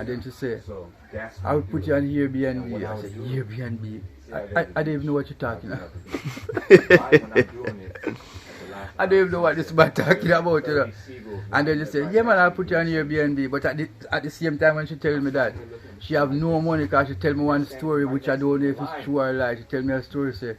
And then she said, I would put you on Airbnb. I said, Airbnb? I don't even know what you're talking about. I don't even know what this man talking about, you know. And then she said, yeah man, I'll put you on Airbnb. But at the same time when she tell me that, she have no money because she tell me one story which I don't know if it's true or lie. She tell me a story, say,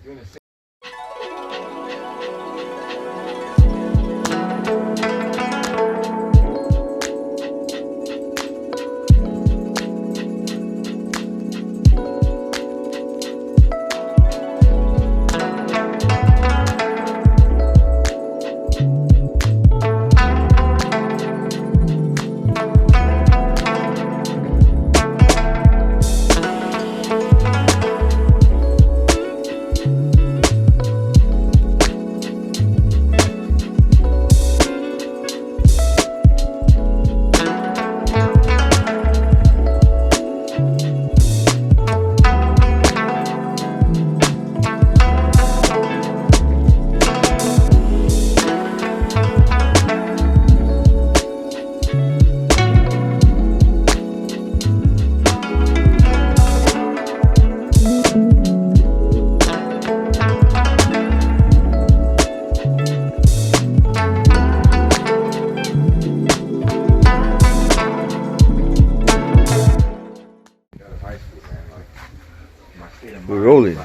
We're rolling.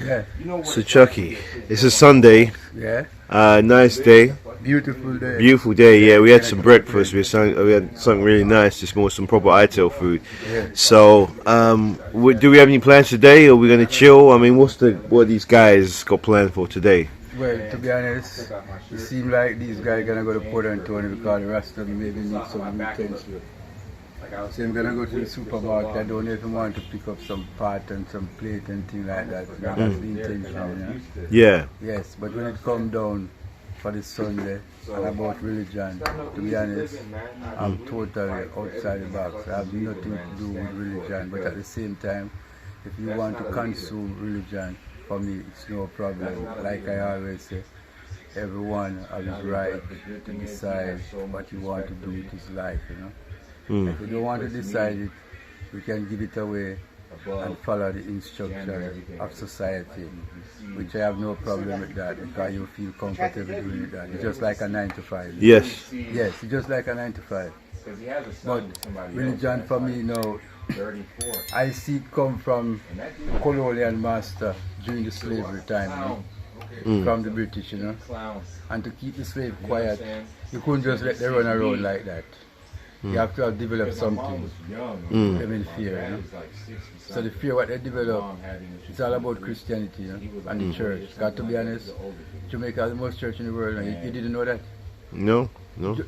yeah, So Chucky, it's a Sunday. yeah, Nice day. beautiful day. Beautiful day. Yeah, we had some breakfast. We had something really nice this morning, some proper ITEL food. Yeah. So, do we have any plans today, or are we gonna chill? I mean, what these guys got planned for today? Well, to be honest, it seems like these guys gonna go to Port Antonio because the rasta maybe need some utensils. So I'm gonna go to the supermarket. I don't even want to pick up some pot and some plate and things like that. That's the intention, Yeah. Yes, but when it comes down for the Sunday and about religion, to be honest, I'm totally outside the box. I have nothing to do with religion, but at the same time, if you want to consume religion, for me, it's no problem. Like I always say, everyone has his right to decide what you want to do with his life, you know. If you don't want to decide it, you can give it away and follow the instructions of society, which I have no problem with that because you feel comfortable doing that. It's just like a 9 to 5. Yes. Yes, it's just like a 9 to 5. But religion for me now, I see it come from the colonial master during the slavery time, you know, from the British, you know. And to keep the slave quiet, you couldn't just let them run around like that. You have to have developed something, them in fear, you know? So the fear what they develop, it's all about Christianity, you know, and the church. Got to be honest, Jamaica is the most church in the world, and you didn't know that? No.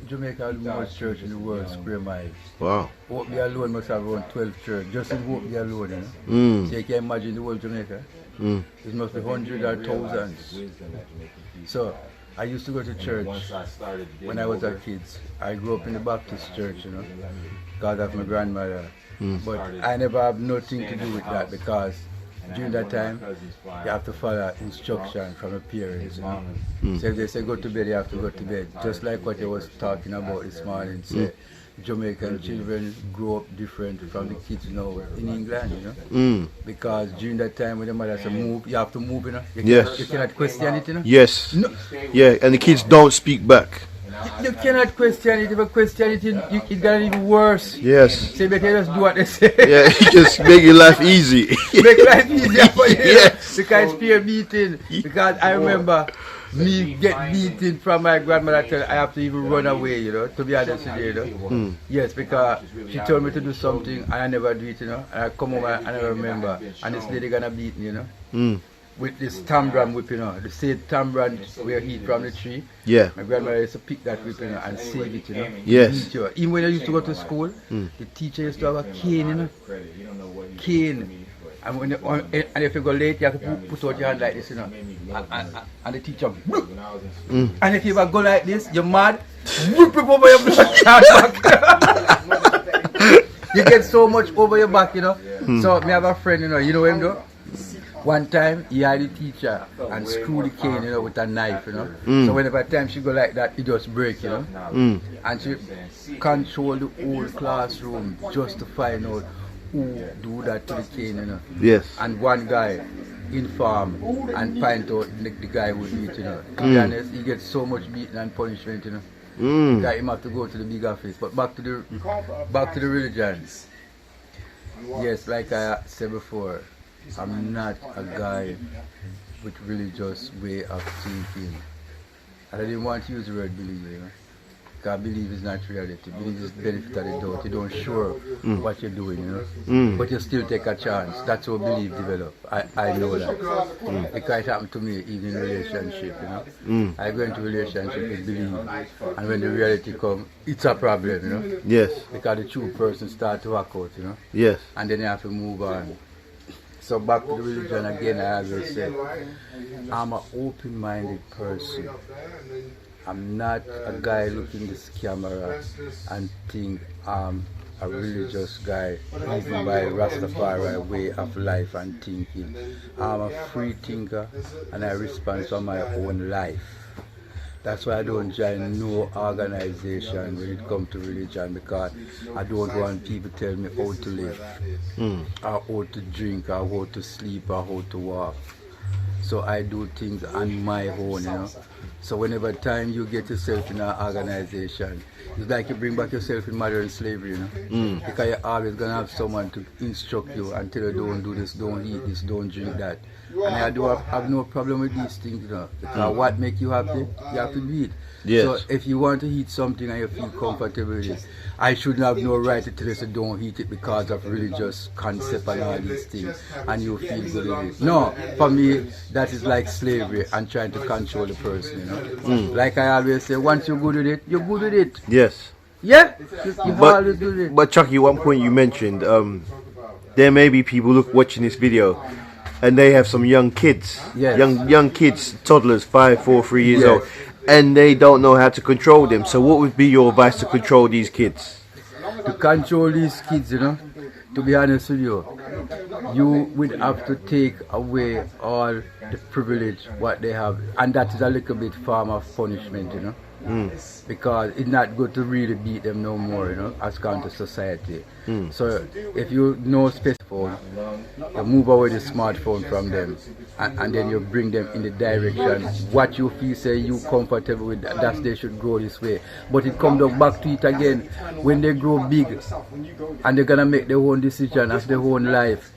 Jamaica is the most church in the world, square miles. Wow. Hope alone must have around 12 churches, just in Hope alone, you know? So you can imagine the whole Jamaica. It must be hundreds or thousands. So I used to go to church when I was a kid. I grew up in the Baptist church, you know, because of my grandmother. But I never have nothing to do with that because during that time, you have to follow instruction from the parents, you know. So if they say go to bed, you have to go to bed. Just like what I was talking about this morning, say Jamaican children grow up different from the kids now in England, you know. Because during that time when the mother said move, you have to move, you know. You cannot question it, you know. Yes. No. Yeah, and the kids don't speak back. You cannot question it. If you question it, it got even worse. Yes. So better just do what they say. Yeah, just make your life easy. Make life easier for you. Yes. Because it's fear beating. Because I remember me get beaten from my grandmother till I have to even run away, you know, to be honest with you, you know. Yes, because she told me to do something and I never do it, you know. And I come home and I remember. And this lady gonna beat me, you know. With this tambran whip, you know, the same tambran where he from the tree. Yeah. My grandmother used to pick that whip, you know, and save it, you know. Yes. Even when I used to go to school, the teacher used to have a cane, you know. Cane. And, and if you go late, you have to put out your hand like this, you know. And the teacher, whoop. And if you ever go like this, you're mad, whoop it over your back. You get so much over your back, you know. So, me have a friend, you know him though? One time he had the teacher and screw the cane, with a knife, So whenever time she go like that, it just break, And she control the whole classroom just to find out who do that to the cane, Yes. And one guy inform and find out the guy who did it, To be honest, he gets so much beating and punishment, That him have to go to the big office. But back to the religion. Yes, like I said before, I'm not a guy with religious way of thinking. And I didn't want to use the word believe, Because belief is not reality. Belief is benefit of the doubt. You don't sure what you're doing, But you still take a chance. That's how belief develop. I know that. Because it happened to me even in relationship, I go into relationship with belief. And when the reality comes, it's a problem, Yes. Because the true person start to work out, Yes. And then you have to move on. So back to the religion again, I always say, I'm an open-minded person. I'm not a guy looking this camera and think I'm a religious guy living by Rastafari way of life and thinking. I'm a free thinker and I respond for my own life. That's why I don't join no organization when it comes to religion, because I don't want people to tell me how to live, or how to drink, or how to sleep, or how to walk. So I do things on my own, So whenever time you get yourself in an organization, it's like you bring back yourself in modern slavery, Because you're always going to have someone to instruct you and tell you don't do this, don't eat this, don't drink that. And I do have no problem with these things, Because what make you happy, you have to do it. Yes. So if you want to eat something and you feel comfortable with it, I shouldn't have no right to tell you don't eat it because of religious concept and all these things, and you feel good with it. No, for me, that is like slavery and trying to control the person, Like I always say, once you're good with it, you're good with it. Yes. Yeah, you always do it. But Chucky, one point you mentioned, there may be people watching this video, and they have some young kids, Yes. young kids, toddlers, 5, 4, 3 years Yes. old, and they don't know how to control them. So what would be your advice to control these kids? To control these kids, to be honest with you, you would have to take away all the privilege what they have, and that is a little bit form of punishment, because it's not good to really beat them no more, as counter society. So if you know space phone, you move away the smartphone from them, and then you bring them in the direction what you feel say you comfortable with, that they should grow this way. But it comes back to it again when they grow big and they're gonna make their own decision of their own life.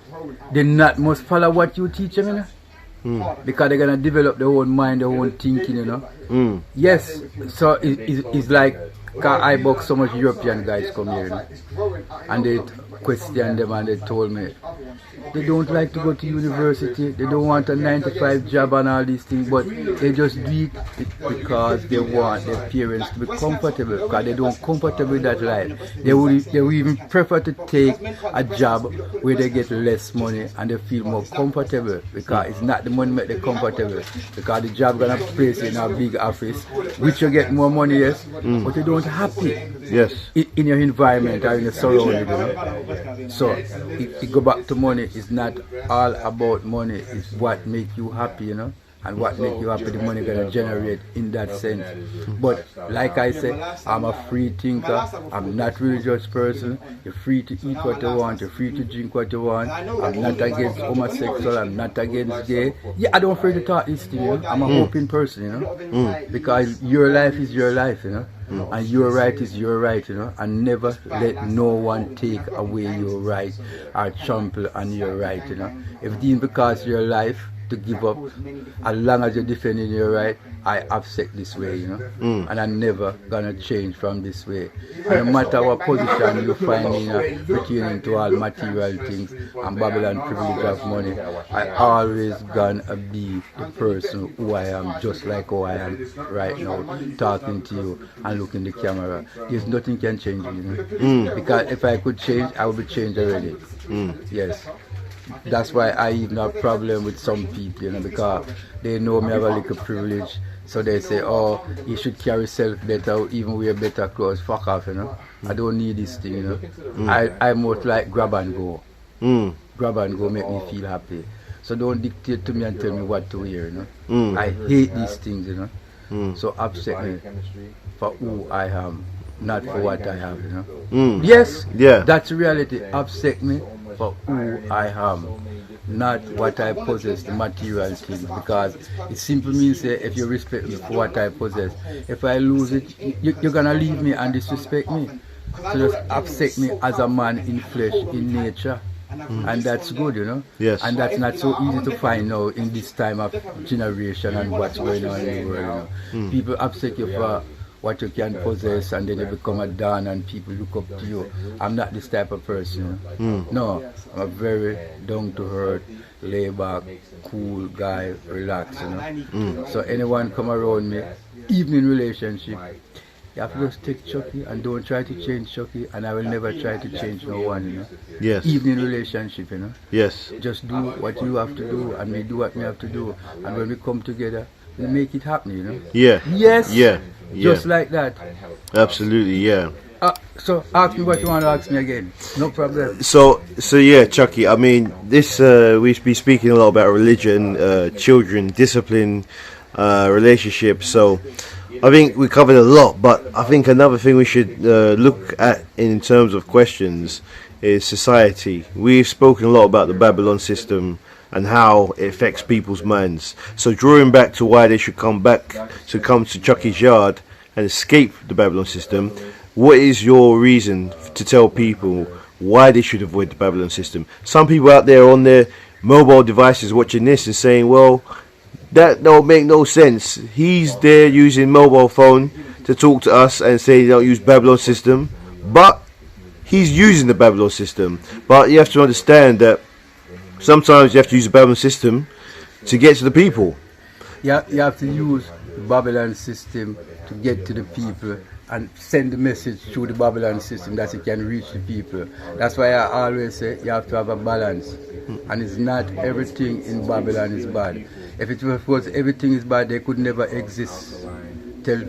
They not must follow what you teach them, because they're gonna develop their own mind, their own thinking, Yes, so it's like, cause I box so much European guys come here, and they questioned them and they told me they don't like to go to university, they don't want a 9-to-5 job and all these things, but they just do it because they want their parents to be comfortable, because they don't comfortable with that life. They would even prefer to take a job where they get less money and they feel more comfortable, because it's not the money make them comfortable, because the job gonna place you in a big office, which you get more money, yes, but you don't happy, yes, in your environment or in your surrounding, So it go back to money. It's not all about money. It's what make you happy, and what make you happy, the money gonna generate in that sense. But like I said, I'm a free thinker. I'm not religious person. You're free to eat what you want. You're free to drink what you want. I'm not against homosexual. I'm not against gay. Yeah, I don't afraid to talk this thing. I'm an open person, because your life is your life, and your right is your right, and never let no one take away your right or trample on your right, If it is because your life to give up, as long as you're defending your right, I accept this way, and I'm never gonna change from this way. And no matter what position you find in pertaining to all material things and Babylon privilege of money, I always gonna be the person who I am, just like who I am right now, talking to you and looking the camera. There's nothing can change me, because if I could change, I would be changed already. Yes. That's why I even have problem with some people, because they know me have a little privilege. So they say, oh, you should carry yourself better, even wear better clothes. Fuck off, I don't need this thing, I most like grab and go. Grab and go make me feel happy. So don't dictate to me and tell me what to wear, you know. I hate these things, you know. So upset me for who I am, not for what I have, you know. Yes, that's reality. Upset me for who I am, not what I possess, the material things, because it simply means that if you respect me for what I possess, if I lose it, you're gonna leave me and disrespect me. So just accept me as a man in flesh, in nature. And that's good, you know. Yes. And that's not so easy to find now in this time of generation and what's going on in the world, you know. People upset you for what you can possess, and then you become a don and people look up to you. I'm not this type of person, you know. No, I'm a very down to earth, lay back, cool guy, relaxed, you know. So anyone come around me, even in relationship, you have to just take Chucky and don't try to change Chucky, and I will never try to change no one, you know. Yes. Even in relationship, you know. Yes. Just do what you have to do, and me do what me have to do, and when we come together, we make it happen, you know. Yeah. Yes. Yeah. Just like that. Absolutely. Yeah. So ask me what you want to ask me again. No problem. So yeah, Chucky. I mean, this we've been speaking a lot about religion, children, discipline, relationships. So I think we covered a lot, but I think another thing we should look at in terms of questions is society. We've spoken a lot about the Babylon system and how it affects people's minds. So drawing back to why they should come to Chucky's yard and escape the Babylon system, what is your reason to tell people why they should avoid the Babylon system? Some people out there on their mobile devices watching this and saying, well, that don't make no sense. He's there using mobile phone to talk to us and say they don't use Babylon system, but he's using the Babylon system. But you have to understand that sometimes you have to use the Babylon system to get to the people. You have to use the Babylon system to get to the people and send the message through the Babylon system that you can reach the people. That's why I always say you have to have a balance. And it's not everything in Babylon is bad. If it was everything is bad, they could never exist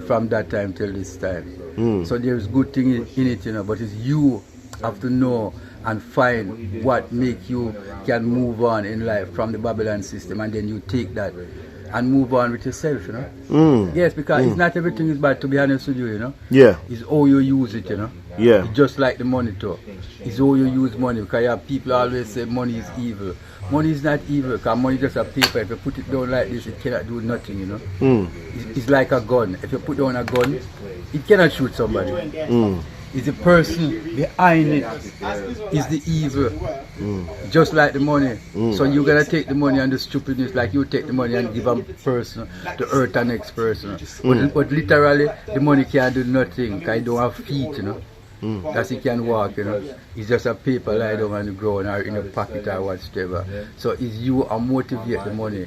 from that time till this time. So there's good thing in it, you know, but it's you have to know and find what make you can move on in life from the Babylon system, and then you take that and move on with yourself, you know. Yes, because it's not everything is bad, to be honest with you, you know. Yeah. It's how you use it, you know. Yeah. It's just like the money too. It's how you use money, because you have people always say money is evil. Money is not evil, because money is just a paper. If you put it down like this, it cannot do nothing, you know. It's like a gun. If you put down a gun, it cannot shoot somebody. It's the person behind it is the evil. Just like the money. So you gotta take the money and the stupidness, like you take the money and give a person to hurt the next person. But literally the money can't do nothing, because it don't have feet, you know. That it can walk, you know. It's just a paper lie down on the ground or in a pocket or whatever. So it's you who motivate the money.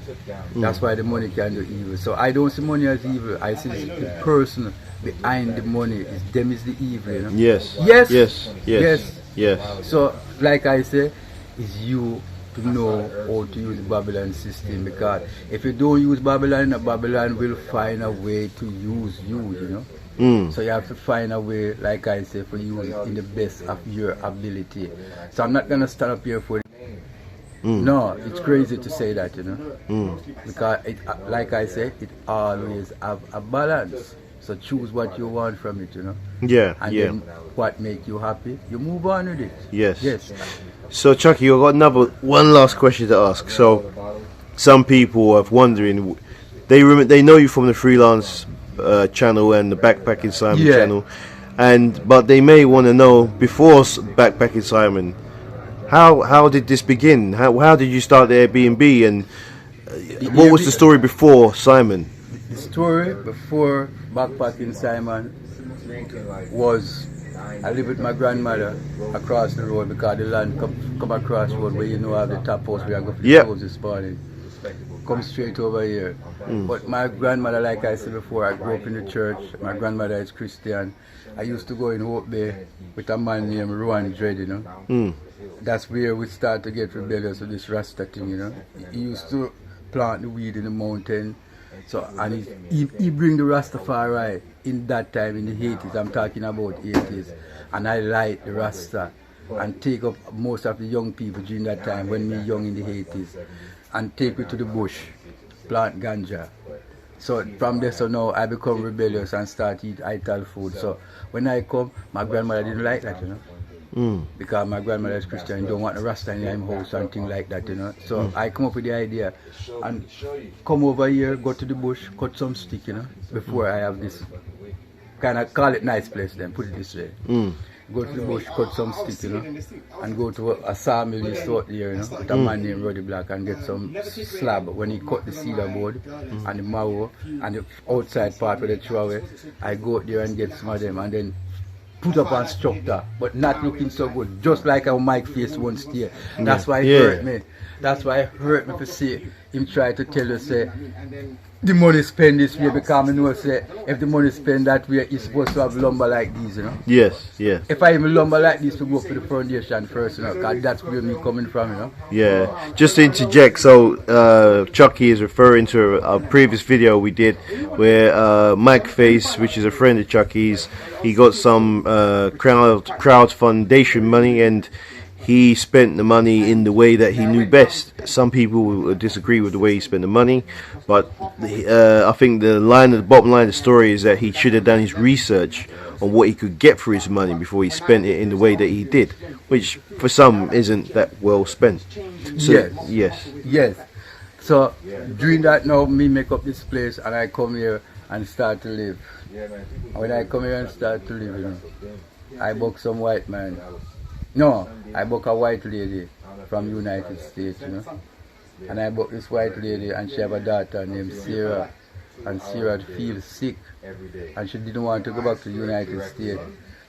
That's why the money can do evil. So I don't see money as evil. I see the person behind the money. Them is the evil, you know. Yes. Yes. Yes. Yes. Yes. So like I say, it's you to know how to use the Babylon system, because if you don't use Babylon, Babylon will find a way to use you, you know. So you have to find a way, like I say, for use it in the best of your ability. So I'm not gonna stand up here for no, it's crazy to say that, you know. Because it, like I say, it always have a balance. So choose what you want from it, you know. Yeah. And then what make you happy, you move on with it. Yes. Yes. So Chucky, I've got one last question to ask. So some people are wondering, they know you from the Freelance channel and the Backpacking Simon channel, but they may want to know, before Backpacking Simon, how did this begin? How did you start the Airbnb, and what was the story before Simon? The story before Backpacking Simon was, I live with my grandmother across the road, because the land come across the road where you know I have the top house where I go for the house this morning. Come straight over here. But my grandmother, like I said before, I grew up in the church. My grandmother is Christian. I used to go in Hope Bay with a man named Rowan Dredd, you know. That's where we start to get rebellious with this rasta thing, you know. He used to plant the weed in the mountain. So, and he bring the Rastafari in that time, in the 80s. I'm talking about 80s. And I like the rasta. and take up most of the young people during that time when me young in the 80s and take me to the bush, plant ganja. So from there, so now I become rebellious and start eat ital food. So when I come, my grandmother didn't like that, because my grandmother is Christian, don't want a rasta in her house and things like that, So I come up with the idea and come over here, go to the bush, cut some stick, before I have this, kind of call it nice place then, put it this way. Go to the bush, cut some stick, and go to a sawmill you out there, with a man named Roddy Black and get some slab. When he cut the cedar board and the marrow and the outside part where they throw away, I go out there and get some of them and then put up on structure, but not looking so good, just like how Mike face once there. That's why it hurt me. That's why it hurt me to see him try to tell us, say, the money spent this way, because I know, say, if the money spent that way, it's supposed to have lumber like these, Yes, yes. If I even lumber like this, to go for the foundation first, because that's where me coming from, Yeah, just to interject, so Chucky is referring to a previous video we did where Mike Face, which is a friend of Chucky's, he got some crowd foundation money and he spent the money in the way that he knew best. Some people will disagree with the way he spent the money, but I think the bottom line of the story is that he should have done his research on what he could get for his money before he spent it in the way that he did, which for some isn't that well spent. So, yes. So during that now, me make up this place and I come here and start to live. And when I come here and start to live, I book some white man. No, I book a white lady from United States, And I book this white lady and she have a daughter named Sarah. And Sarah feels sick and she didn't want to go back to the United States.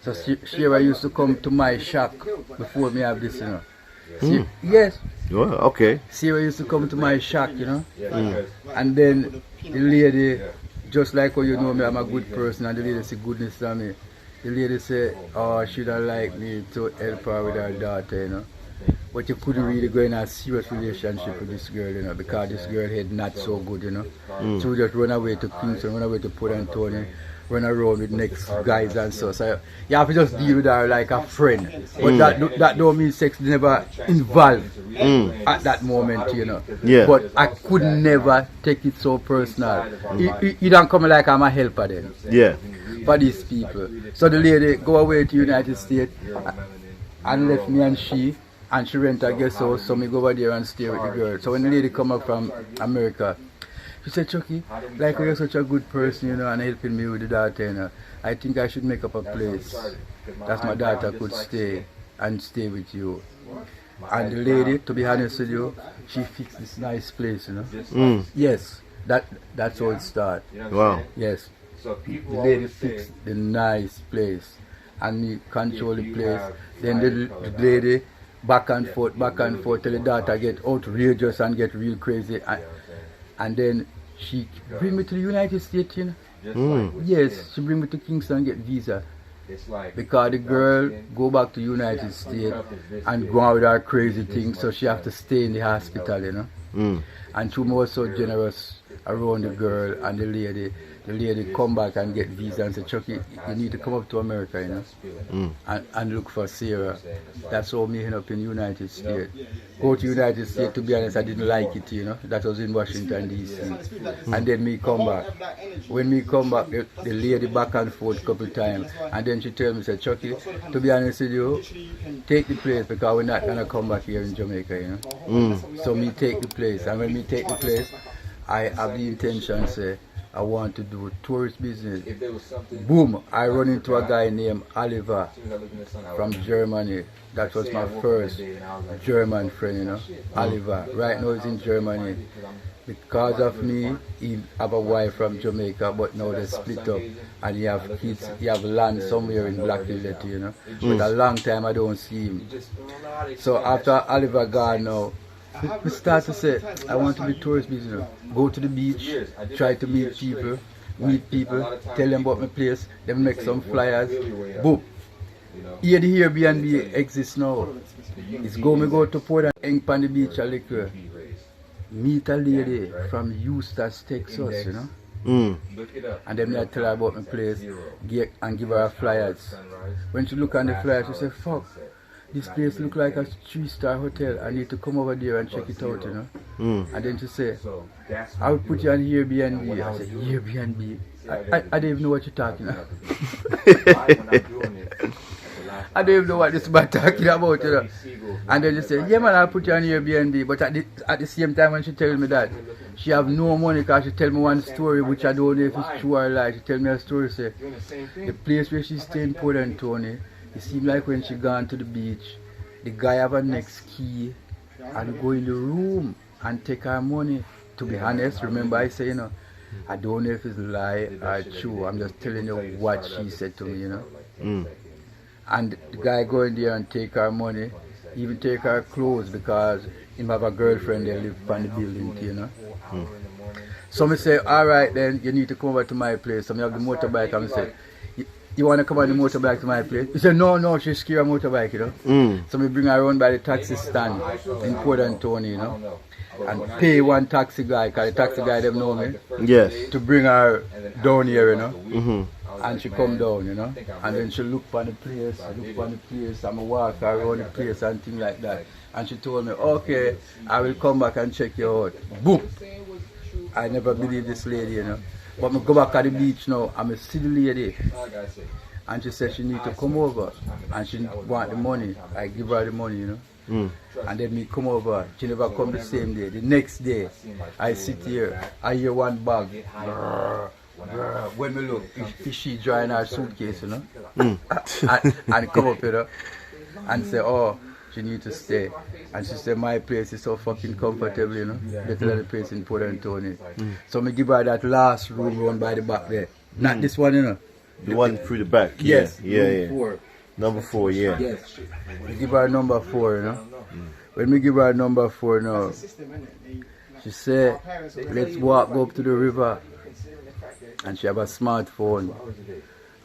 So Sarah used to come to my shack before me have this, Yes. Well, okay. Sarah used to come to my shack, And then the lady, just like how you know me, I'm a good person, and the lady see goodness on me. The lady said, oh, she don't like me to help her with her daughter, But you couldn't really go in a serious relationship with this girl, because this girl head not so good, So we just run away to Kingston, run away to Port Antonio, run around with next guys and so. So you have to just deal with her like a friend. But that don't mean sex never involved at that moment, Yeah. But I could never take it so personal. You don't come like I'm a helper then. Yeah. For these people. So the lady go away to United States and left me and she rent a guest house, so me go over there and stay with the girl. So when the lady come up from America, she said, Chucky, like you're such a good person, and helping me with the daughter, I think I should make up a place that my daughter could stay with you. And the lady, to be honest with you, she fixed this nice place, Yes, that's how it started. Wow. Yes. The lady fixed the nice place and me control the place. Then the lady back and forth till the daughter get outrageous and get real crazy. And then she bring me to the United States, Yes, she bring me to Kingston and get visa. Because the girl go back to United States and go out with her crazy things, so she have to stay in the hospital, And she was so generous around the girl and the lady. The lady come back and get visa and say, Chucky, you need to come up to America, and look for Sarah. That's how me end up in the United States. Go to United States, to be honest, I didn't like it, That was in Washington, D.C. And then me come back. When me come back, the lady back and forth a couple times. And then she tell me, say, Chucky, to be honest with you, take the place because we're not going to come back here in Jamaica, So me take the place. And when me take the place, I have the intention, say, I want to do tourist business. Boom, I run into a guy named Oliver from Germany. That was my first German friend, Oliver. Right now he's in Germany. Because of me, he have a wife from Jamaica, but now they split up and he have kids, he have land somewhere in Black Hillet, But a long time I don't see him. So after Oliver gone now, we start to say, I want to be tourist business. Go to the beach, try to meet people, tell them about my place, then make some flyers. Boom. Here the Airbnb exists now. It's go to Port and ink on the beach a liquor. Meet a lady from Houston, Texas, And then I tell her about my place and give her flyers. When she look on the flyers, she say, fuck. this place look like a 3-star hotel. I need to come over there and check it out, you know. And then she say, I would put you on Airbnb. I said, Airbnb? I don't even know what you're talking about. I don't even know what this man talking about, you know. And then she say, yeah man, I'll put you on Airbnb. But at the same time when she tell me that, she have no money because she tell me one story which I don't know if it's true or lie. She tell me a story, say, the place where she stay in Port Anthony, it seemed like when she gone to the beach, the guy have a next key and go in the room and take her money. To be honest, remember I say, you know, I don't know if it's lie or true. I'm just telling you what she said to me, you know. And the guy go in there and take her money, even take her clothes because he have a girlfriend that live on the building, you know. So I say, all right then, you need to come over to my place. So I have the motorbike and I say, you want to come on the motorbike to my place? He said, no, she's scared of motorbike, you know. So we bring her around by the taxi stand in Port Anthony, you know, and pay one taxi guy, because the taxi guy, them know me. Yes. To bring her down here, you know. And she come down, you know. And then she look for the place, and I walk her around the place and things like that. And she told me, okay, I will come back and check you out. Boom! I never believed this lady, you know. But I go back at the beach now, and I see the lady. And she said she need to come over. And she want the money. I give her the money, you know. And then me come over. She never come the same day. The next day, I sit here. I hear one bag. When we look, is she drying her suitcase, you know? and come up, you know, and say, oh, she need to stay. And she said, my place is so fucking comfortable, you know, better than the place in Port Anthony. So me give her that last room round by the back there. Not this one, you know. The one through the back. Yes, yeah. 4. Number 4, yeah. Yes. We give her number 4, you know. When we give her number 4 now, she said, let's go up to the river. And she have a smartphone.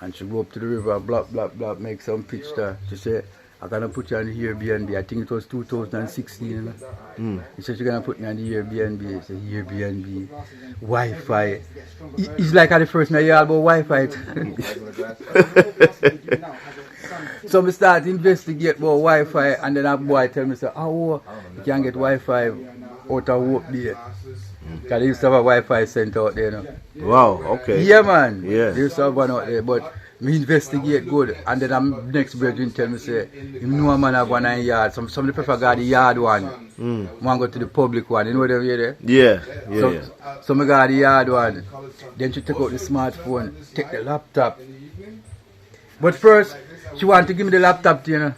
And she go up to the river, blah, make some picture. She said, I'm going to put you on the Airbnb. I think it was 2016. You know? She said, she's going to put me on the Airbnb. I said, Airbnb, Wi-Fi. It's like at the first night you hear about Wi-Fi. So we start to investigate about Wi-Fi. And then a boy tell me, say, oh, you can get Wi-Fi out of Hope there. Because they used to have a Wi-Fi center out there, you know. Wow, okay. Yeah, man. Yeah. They used to have one out there, but me investigate good. And then I'm next brethren tell me, say, you know a man have one in yard. Some of the prefer got the yard one. One go to the public one. You know them here there? Yeah. So I got the yard one. Then she took out the smartphone, take the laptop. But first, she want to give me the laptop, you know.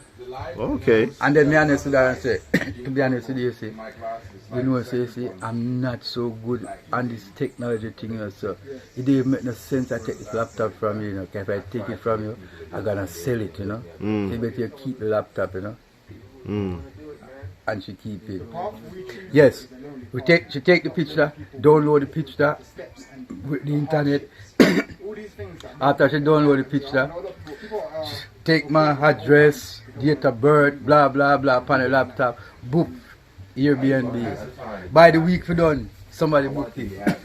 Okay. And then me honest with her and say, to be honest with you, see, you know, see, I'm not so good on this technology thing, you know, so it didn't make no sense I take this laptop from you, you know, because if I take it from you, I'm going to sell it, you know. So better you keep the laptop, you know. And she keep it. Yes, she take the picture, download the picture with the internet. After she download the picture, take my address, date of birth, blah, blah, blah, upon the laptop, book Airbnb. By the week for done, somebody booked it.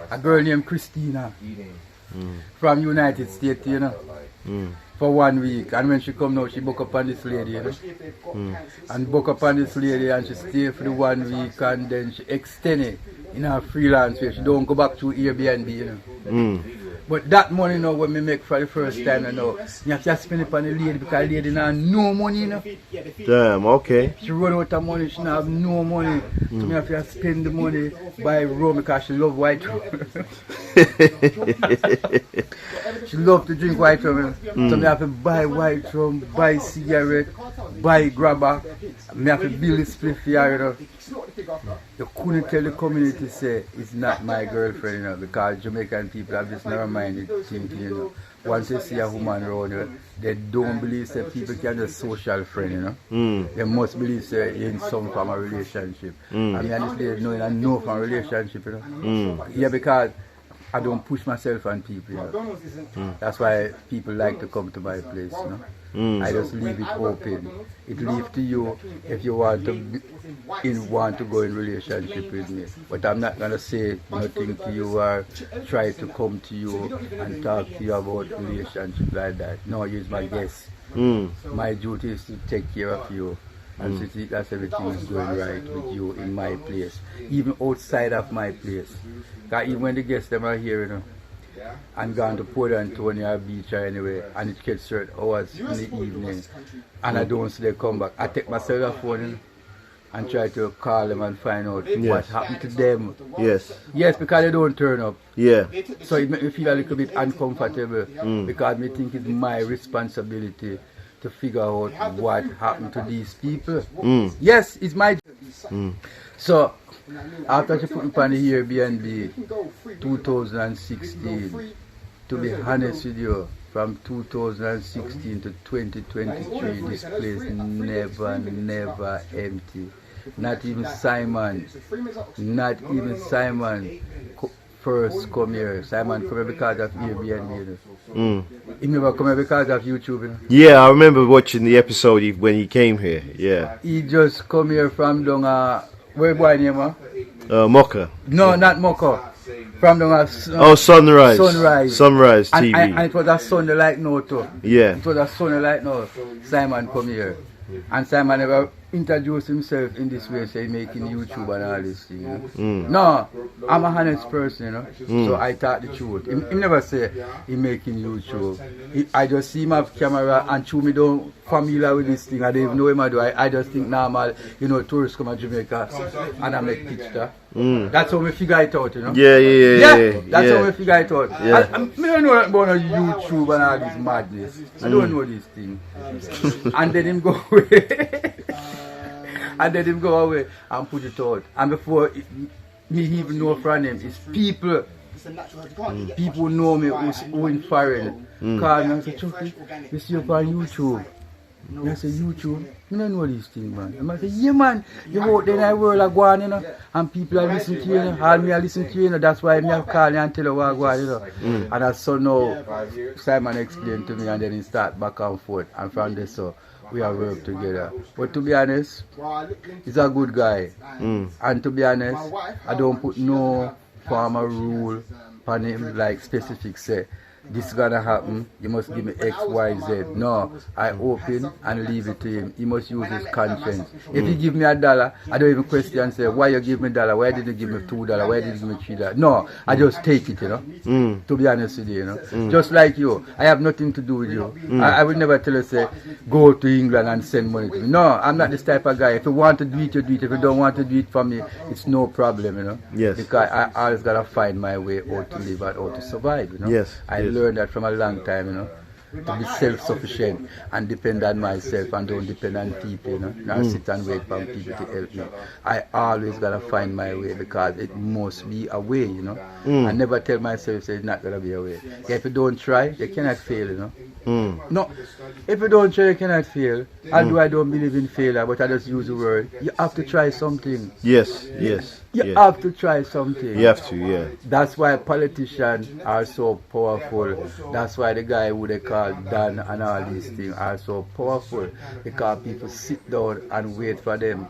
A girl named Christina from United States, you know, for 1 week. And when she come now, she book up on this lady, you know. And book up on this lady and she stay for the 1 week and then she extend it in her freelance way. She don't go back to Airbnb, you know. But that money, you know, when we make for the first time, you know, you have to spend it on the lady because the lady now no money, you know. Damn, okay. She run out of money, she have no money. So me have to spend the money buy rum because she love white rum. She love to drink white rum, you know. So me have to buy white rum, buy cigarette, buy grabber. Me have to build this split for her, you know. You couldn't tell the community, say, it's not my girlfriend, you know, because Jamaican people have this narrow-minded thinking, you know. Once they see a woman around you, they don't believe that people can just social friend, you know. They must believe that you're in some form of relationship. I mean, I just know from a relationship, you know. Yeah, because I don't push myself on people. You know? That's why people like to come to my place. You know? I just leave it open. It leaves to you if you want to go in relationship with me. But I'm not gonna say nothing to you or try to come to you and talk to you about relationship like that. No, you're my guest. My duty is to take care of you and to see that everything is going right with you in my place, even outside of my place. Because even when the guests them are here, you know, and gone to Port Antonio Beach or anyway, and it gets certain hours in the evening, and I don't see them come back, I take my cell phone, you know, and try to call them and find out what happened to them. Yes, because they don't turn up. So it makes me feel a little bit uncomfortable because I think it's my responsibility to figure out what happened to these people. Yes, it's my job. So after she put me on the Airbnb 2016, to be honest with you, from 2016 to 2023, this place never empty. Not even Simon first come here. Simon come here because of Airbnb. He never come here because of YouTube. You know? Yeah, I remember watching the episode when he came here. Yeah. He just come here from down where boy name? Mocha. No, not Mocha. From down Sunrise. Sunrise TV. And it was a Sunday like now too. Yeah. It was a Sunday like now. Simon come here. And Simon never introduced himself in this way, say making YouTube and all this thing. You know? No, I'm a honest person, you know. So I talk the truth. He never say he making YouTube. I just see him have camera and chew me down familiar with this thing. I don't even know him I do. I just think normal, you know, tourists come to Jamaica and I make picture. That's how we figure it out, you know. Yeah. That's how we figure it out. I don't know about YouTube and all this madness. I don't know this thing. And then him go away. And then him go away and put it out. And before me even know from him, it's people. People know me who in foreign. Call me and say, Chucky, you see you on YouTube. I say, YouTube? I don't know these things, man. I say, yeah, man. You out there in the world are going, you know, and people are listening to you, you know. All me are listening to you, you know. That's why me have called you and tell you what I'm going, you know. And that's so now Simon explained to me and then he start back and forth. And from there, so we have worked together. But to be honest, he's a good guy. And to be honest, I don't put no formal rule on him like specific say. This is gonna happen, you must give me X, Y, Z. No, I open and leave it to him. He must use his conscience. If he give me $1, I don't even question and say, why you give me $1? Why did you give me $2? Why did you give me $3? No, I just take it, you know. To be honest with you, you know. Just like you, I have nothing to do with you. I would never tell you, say, go to England and send money to me. No, I'm not this type of guy. If you want to do it, you do it. If you don't want to do it for me, it's no problem, you know. Because I always gotta find my way how to live and how to survive, you know. I learned that from a long time, you know, to be self-sufficient and depend on myself and don't depend on people, you know, not sit and wait for people to help me. I always gotta find my way because it must be a way, you know. I never tell myself say it's not gonna be a way. If you don't try, you cannot fail, you know. No, if you don't try, you cannot fail. Although I don't believe in failure, but I just use the word. You have to try something. You have to try something. You have to, yeah. That's why politicians are so powerful. That's why the guy who they call Dan and all these things are so powerful. Because people sit down and wait for them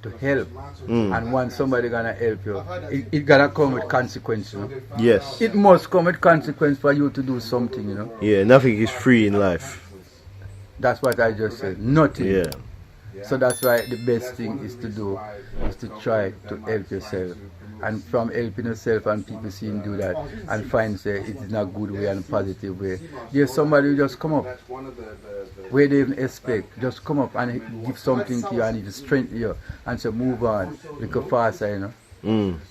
to help. And once somebody gonna help you, it gonna come with consequences, you know? It must come with consequence for you to do something, you know. Nothing is free in life. That's what I just said. Nothing. So that's why the best thing is to do is to try to help yourself. And from helping yourself and people seeing do that and find say it is in a good way and a positive way. There's somebody who just come up where they even expect. Just come up and give something to you and it strengthen you and say move on, look faster, you know.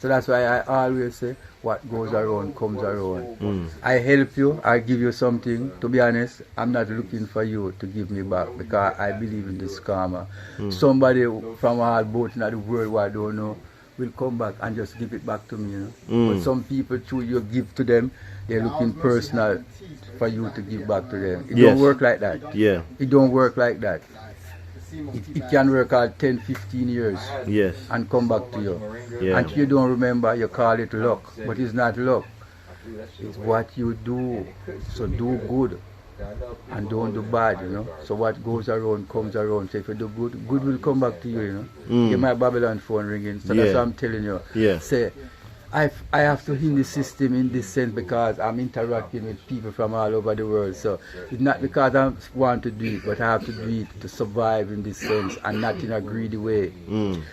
So that's why I always say what goes around comes around. I help you, I give you something. To be honest, I'm not looking for you to give me back because I believe in this karma. Somebody from all both in the world who I don't know will come back and just give it back to me, you know. But some people, through you give to them, they're looking personal for you to give back to them. It don't work like that. It don't work like that. It can work out 10, 15 years and come back to you. And you don't remember, you call it luck, but it's not luck. is what you do. So do good and don't do bad, you know. So what goes around comes around. So if you do good, good will come back to you, you know. Get my Babylon phone ringing. So that's what I'm telling you. Yeah. Say, I have to in the system in this sense because I'm interacting with people from all over the world. So it's not because I want to do it, but I have to do it to survive in this sense and not in a greedy way.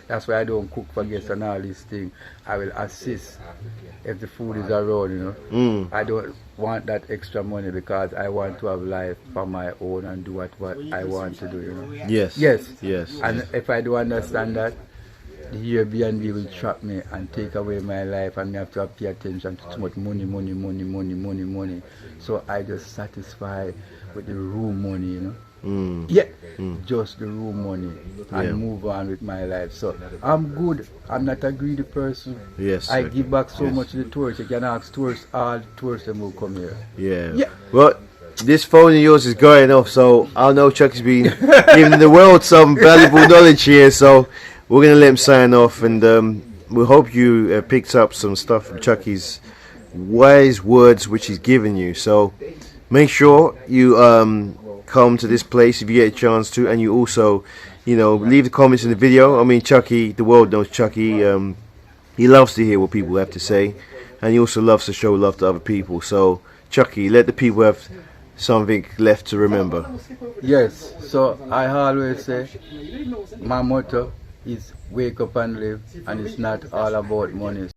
That's why I don't cook for guests and all these things. I will assist if the food is around, you know. I don't want that extra money because I want to have life for my own and do what I want to do, you know. Yes. And if I do understand that, the Airbnb will trap me and take away my life, and I have to pay attention to too much money. So I just satisfy with the room money, you know. Just the room money and move on with my life. So I'm good. I'm not a greedy person. Yes. I give back so much to the tourists. You can ask tourists, all tourists them will come here. Yeah. Well, this phone of yours is going off, so I know Chucky's been giving the world some valuable knowledge here, so we're going to let him sign off, and we hope you picked up some stuff from Chucky's wise words which he's given you. So make sure you come to this place if you get a chance to, and you also, you know, leave the comments in the video. I mean, Chucky, the world knows Chucky. He loves to hear what people have to say, and he also loves to show love to other people. So Chucky, let the people have something left to remember. Yes, so I always say my motto is wake up and live, and it's not all about money.